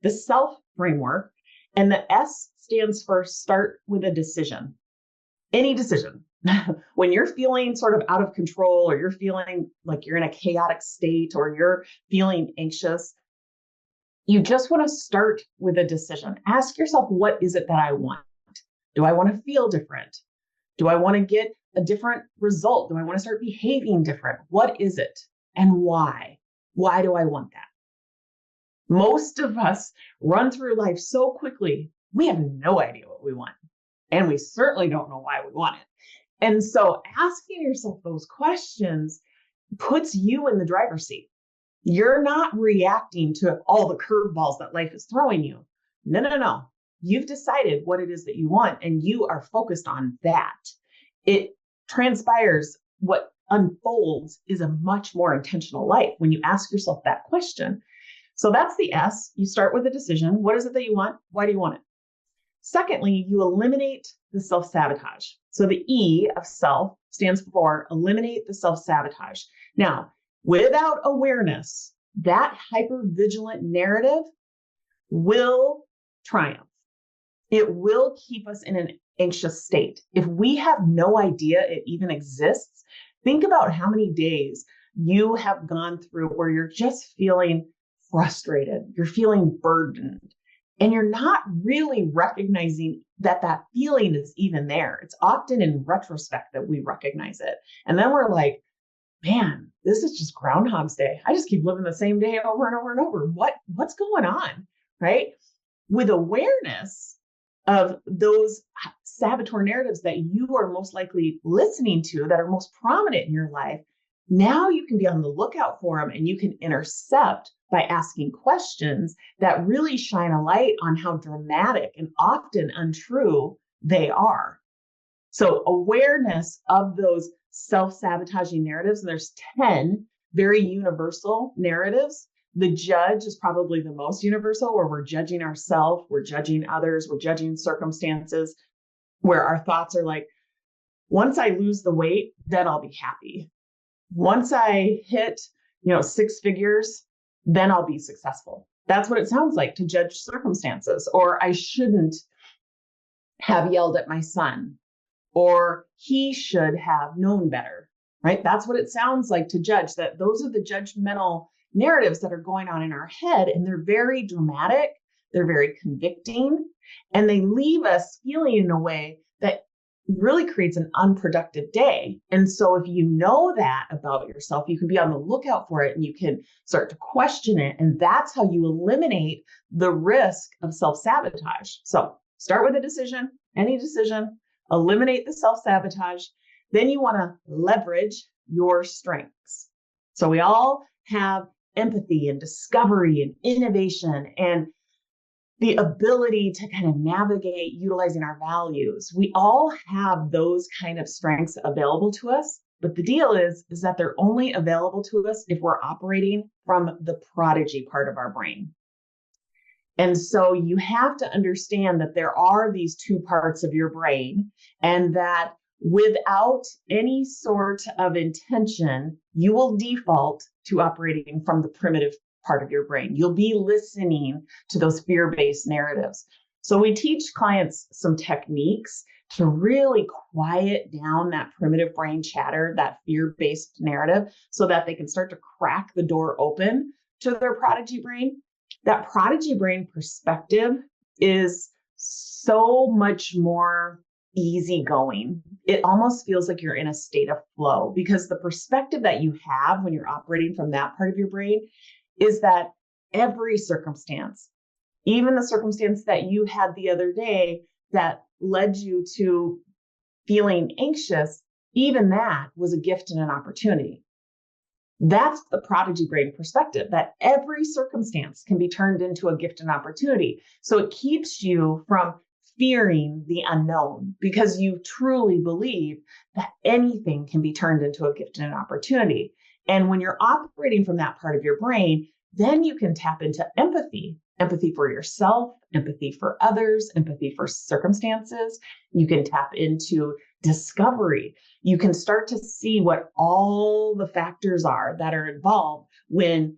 the self framework, and the S stands for start with a decision. Any decision. When you're feeling sort of out of control, or you're feeling like you're in a chaotic state, or you're feeling anxious, you just want to start with a decision. Ask yourself, what is it that I want? Do I want to feel different? Do I want to get a different result? Do I want to start behaving different? What is it and why? Why do I want that? Most of us run through life so quickly, we have no idea what we want. And we certainly don't know why we want it. And so asking yourself those questions puts you in the driver's seat. You're not reacting to all the curveballs that life is throwing you. No, no, no. You've decided what it is that you want, and you are focused on that. It transpires, what unfolds is a much more intentional life when you ask yourself that question. So that's the S. You start with a decision. What is it that you want? Why do you want it? Secondly, you eliminate the self-sabotage. So the E of self stands for eliminate the self-sabotage. Now, without awareness, that hypervigilant narrative will triumph. It will keep us in an anxious state. If we have no idea it even exists, think about how many days you have gone through where you're just feeling frustrated, you're feeling burdened, and you're not really recognizing that that feeling is even there. It's often in retrospect that we recognize it. And then we're like, man, this is just Groundhog's Day. I just keep living the same day over and over and over. What's going on, right? With awareness of those saboteur narratives that you are most likely listening to, that are most prominent in your life, now you can be on the lookout for them, and you can intercept by asking questions that really shine a light on how dramatic and often untrue they are. So awareness of those self-sabotaging narratives, and there's 10 very universal narratives. The judge is probably the most universal, where we're judging ourselves, we're judging others, we're judging circumstances, where our thoughts are like, once I lose the weight, then I'll be happy. Once I hit, 6 figures, then I'll be successful. That's what it sounds like to judge circumstances. Or I shouldn't have yelled at my son, or he should have known better, right? That's what it sounds like to judge. That those are the judgmental narratives that are going on in our head, and they're very dramatic, they're very convicting, and they leave us feeling in a way that really creates an unproductive day. And so if you know that about yourself, you can be on the lookout for it, and you can start to question it. And that's how you eliminate the risk of self-sabotage. So start with a decision, any decision, eliminate the self-sabotage. Then you want to leverage your strengths. So we all have empathy and discovery and innovation and the ability to kind of navigate utilizing our values. We all have those kind of strengths available to us. But the deal is that they're only available to us if we're operating from the prodigy part of our brain. And so you have to understand that there are these two parts of your brain, and that without any sort of intention, you will default to operating from the primitive part of your brain. You'll be listening to those fear-based narratives. So we teach clients some techniques to really quiet down that primitive brain chatter, that fear-based narrative, so that they can start to crack the door open to their prodigy brain. That prodigy brain perspective is so much more easygoing. It almost feels like you're in a state of flow, because the perspective that you have when you're operating from that part of your brain is that every circumstance, even the circumstance that you had the other day that led you to feeling anxious, even that was a gift and an opportunity. That's the prodigy brain perspective, that every circumstance can be turned into a gift and opportunity. So it keeps you from fearing the unknown, because you truly believe that anything can be turned into a gift and an opportunity. And when you're operating from that part of your brain, then you can tap into empathy for yourself, empathy for others, empathy for circumstances. You can tap into discovery. You can start to see what all the factors are that are involved when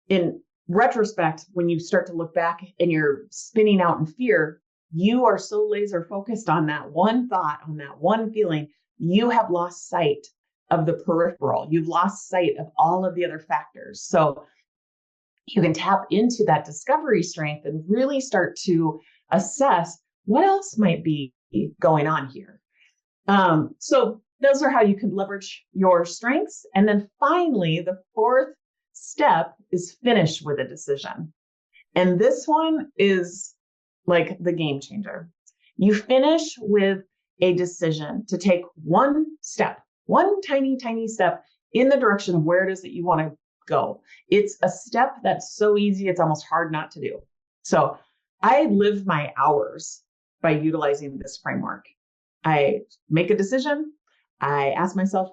in retrospect, when you start to look back and you're spinning out in fear, you are so laser focused on that one thought, on that one feeling, you have lost sight of the peripheral. You've lost sight of all of the other factors. So you can tap into that discovery strength and really start to assess what else might be going on here. So those are how you can leverage your strengths. And then finally, the fourth step is finish with a decision. And this one is like the game changer. You finish with a decision to take one step, one tiny, tiny step in the direction of where it is that you want to go. It's a step that's so easy, it's almost hard not to do. So I live my hours by utilizing this framework. I make a decision. I ask myself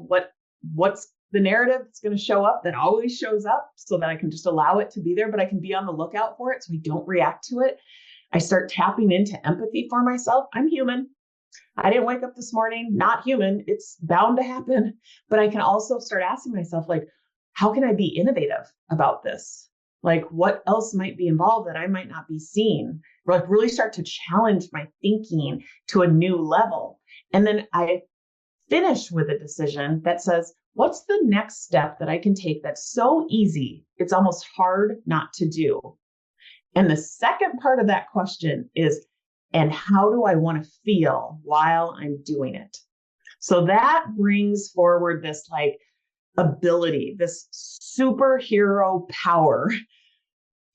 what's the narrative that's going to show up that always shows up so that I can just allow it to be there, but I can be on the lookout for it so I don't react to it. I start tapping into empathy for myself. I'm human. I didn't wake up this morning, not human. It's bound to happen. But I can also start asking myself, like, how can I be innovative about this? Like, what else might be involved that I might not be seeing? Or like really start to challenge my thinking to a new level. And then I finish with a decision that says, what's the next step that I can take that's so easy, it's almost hard not to do? And the second part of that question is, and how do I want to feel while I'm doing it? So that brings forward this like ability, this superhero power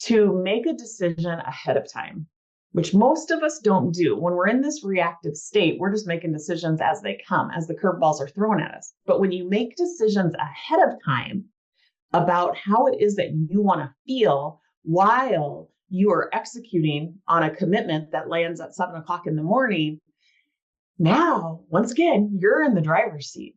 to make a decision ahead of time, which most of us don't do. When we're in this reactive state, we're just making decisions as they come, as the curveballs are thrown at us. But when you make decisions ahead of time about how it is that you want to feel while you are executing on a commitment that lands at 7 o'clock in the morning, now, once again, you're in the driver's seat.